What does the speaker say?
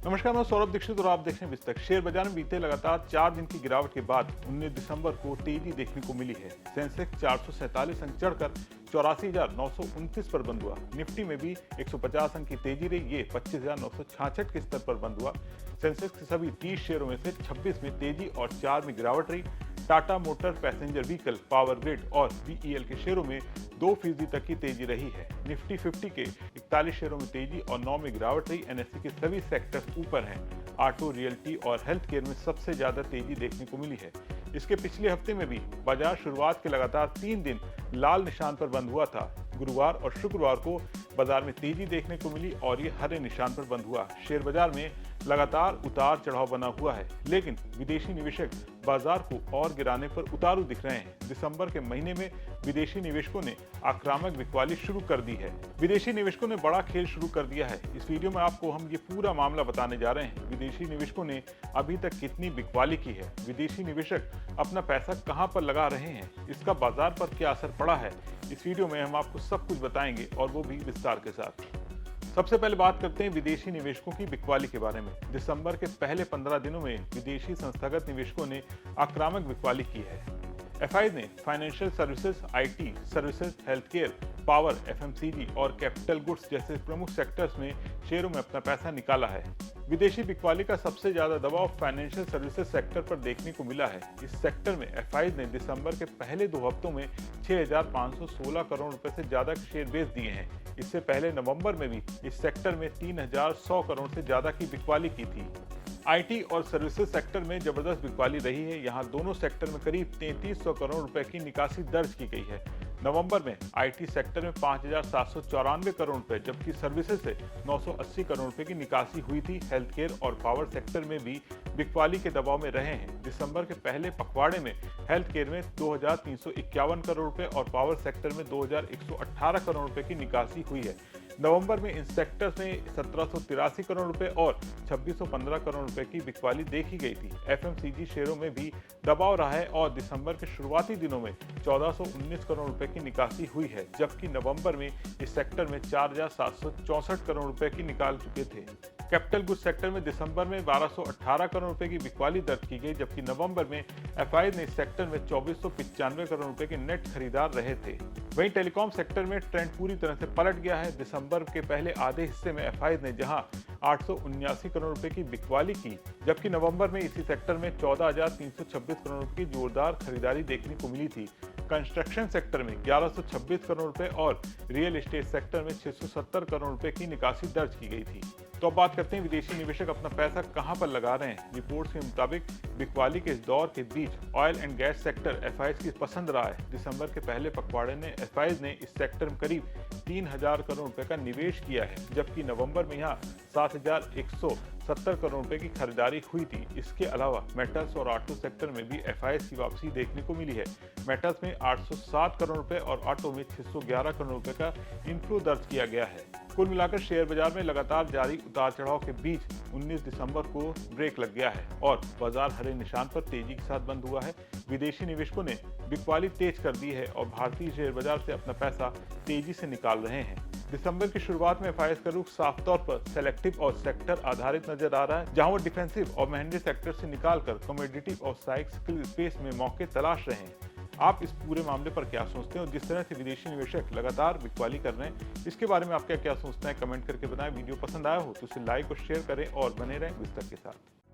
नमस्कार, मैं सौरभ दीक्षित और आप देख रहे हैं विस्तक। शेयर बाजार में बीते लगातार 4 दिन की गिरावट के बाद 19 दिसंबर को तेजी देखने को मिली है। सेंसेक्स 447 अंक चढ़कर 84,929 पर बंद हुआ। निफ्टी में भी 150 अंक की तेजी रही, ये 25,966 के स्तर पर बंद हुआ। सेंसेक्स के सभी 30 शेयरों में से 26 में तेजी और 4 में गिरावट रही। Tata motor, passenger vehicle, power grid और बीईएल के शेयरों में 2% तक की तेजी रही है। निफ्टी 50 के 41 शेयरों में तेजी और 9 में गिरावट रही। एनएसई के सभी सेक्टर्स ऊपर हैं। ऑटो, रियल्टी और हेल्थ केयर में सबसे ज्यादा तेजी देखने को मिली है। इसके पिछले हफ्ते में भी बाजार शुरुआत के लगातार 3 दिन लाल निशान पर बंद हुआ था। गुरुवार और शुक्रवार को बाजार में तेजी देखने को मिली और ये हरे निशान पर बंद हुआ। शेयर बाजार में लगातार उतार चढ़ाव बना हुआ है, लेकिन विदेशी निवेशक बाजार को और गिराने पर उतारू दिख रहे हैं। दिसंबर के महीने में विदेशी निवेशकों ने आक्रामक बिकवाली शुरू कर दी है। विदेशी निवेशकों ने बड़ा खेल शुरू कर दिया है। इस वीडियो में आपको हम ये पूरा मामला बताने जा रहे हैं। विदेशी निवेशकों ने अभी तक कितनी बिकवाली की है, विदेशी निवेशक अपना पैसा कहां पर लगा रहे हैं, इसका बाजार पर क्या असर पड़ा है, इस वीडियो में हम आपको सब कुछ बताएंगे और वो भी विस्तार के साथ। सबसे पहले बात करते हैं विदेशी निवेशकों की बिकवाली के बारे में। दिसंबर के पहले 15 दिनों में विदेशी संस्थागत निवेशकों ने आक्रामक बिकवाली की है। एफआईज ने financial services, IT services, health care, power, FMCG और कैपिटल गुड्स जैसे प्रमुख सेक्टर्स में शेयरों में अपना पैसा निकाला है। विदेशी बिकवाली का सबसे ज्यादा दबाव फाइनेंशियल सर्विसेज सेक्टर पर देखने को मिला है। इस सेक्टर में एफआईज ने दिसंबर के पहले 2 हफ्तों में 6,516 करोड़ रुपए से ज्यादा के शेयर बेच दिए हैं। इससे पहले नवंबर में भी इस सेक्टर में 3,100 करोड़ से ज्यादा की बिकवाली की थी। आईटी और सर्विसेज सेक्टर में जबरदस्त बिकवाली रही है। यहाँ दोनों सेक्टर में करीब 3300 करोड़ रुपए की निकासी दर्ज की गई है। नवंबर में आईटी सेक्टर में 5,794 करोड़ रुपए, जबकि सर्विसेज से 980 करोड़ रुपए की निकासी हुई थी। हेल्थ केयर और पावर सेक्टर में भी बिकवाली के दबाव में रहे हैं। दिसंबर के पहले पखवाड़े में हेल्थ केयर में 2,351 करोड़ रुपए और पावर सेक्टर में 2,118 करोड़ रुपए की निकासी हुई है। नवंबर में इन सेक्टर्स में 1,783 करोड़ रुपए और 2,615 करोड़ रुपए की बिकवाली देखी गई थी। एफएमसीजी शेयरों में भी दबाव रहा है और दिसंबर के शुरुआती दिनों में 1,419 करोड़ रुपए की निकासी हुई है, जबकि नवंबर में इस सेक्टर में 4,764 करोड़ रुपए की निकाल चुके थे। कैपिटल गुड्स सेक्टर में दिसंबर में 1,218 करोड़ रुपए की बिकवाली दर्ज की गई, जबकि नवंबर में एफआई ने इस सेक्टर में 2,495 करोड़ रुपए के नेट खरीदार रहे थे। वहीं टेलीकॉम सेक्टर में ट्रेंड पूरी तरह से पलट गया है। दिसंबर के पहले आधे हिस्से में एफआई ने जहां 879 करोड़ रुपए की बिकवाली की, जबकि नवंबर में इसी सेक्टर में 14,326 करोड़ रुपए की जोरदार खरीदारी देखने को मिली थी। कंस्ट्रक्शन सेक्टर में 1,126 करोड़ रुपए और रियल एस्टेट सेक्टर में 670 करोड़ रुपए की निकासी दर्ज की गई थी। तो अब बात करते हैं विदेशी निवेशक अपना पैसा कहां पर लगा रहे हैं। रिपोर्ट्स के मुताबिक बिकवाली के इस दौर के बीच oil and gas sector FIs की पसंद रहा है। दिसंबर के पहले पखवाड़े ने एफआईज ने इस सेक्टर में करीब 3,000 करोड़ रुपए का निवेश किया है, जबकि नवंबर में यहाँ 7,170 करोड़ रुपए की खरीदारी हुई थी। इसके अलावा मेटल्स और ऑटो सेक्टर में भी एफआईज की वापसी देखने को मिली है। मेटल्स में 807 करोड़ रुपए और ऑटो में 611 करोड़ रुपए का इनफ्लो दर्ज किया गया है। कुल मिलाकर शेयर बाजार में लगातार जारी उतार चढ़ाव के बीच 19 दिसंबर को ब्रेक लग गया है और बाजार हरे निशान पर तेजी के साथ बंद हुआ है। विदेशी निवेशकों ने बिकवाली तेज कर दी है और भारतीय शेयर बाजार से अपना पैसा तेजी से निकाल रहे हैं। दिसंबर की शुरुआत में एफआईएस का रुख साफ तौर पर सेलेक्टिव और सेक्टर आधारित नजर आ रहा है, जहां वो डिफेंसिव और महंगे सेक्टर से निकालकर कमोडिटी और साइक्लिकल स्पेस में मौके तलाश रहे हैं। आप इस पूरे मामले पर क्या सोचते हैं और जिस तरह से विदेशी निवेशक लगातार बिकवाली कर रहे हैं, इसके बारे में आप क्या सोचते हैं, कमेंट करके बताएं। वीडियो पसंद आया हो तो इसे लाइक और शेयर करें और बने रहें विस्तक के साथ।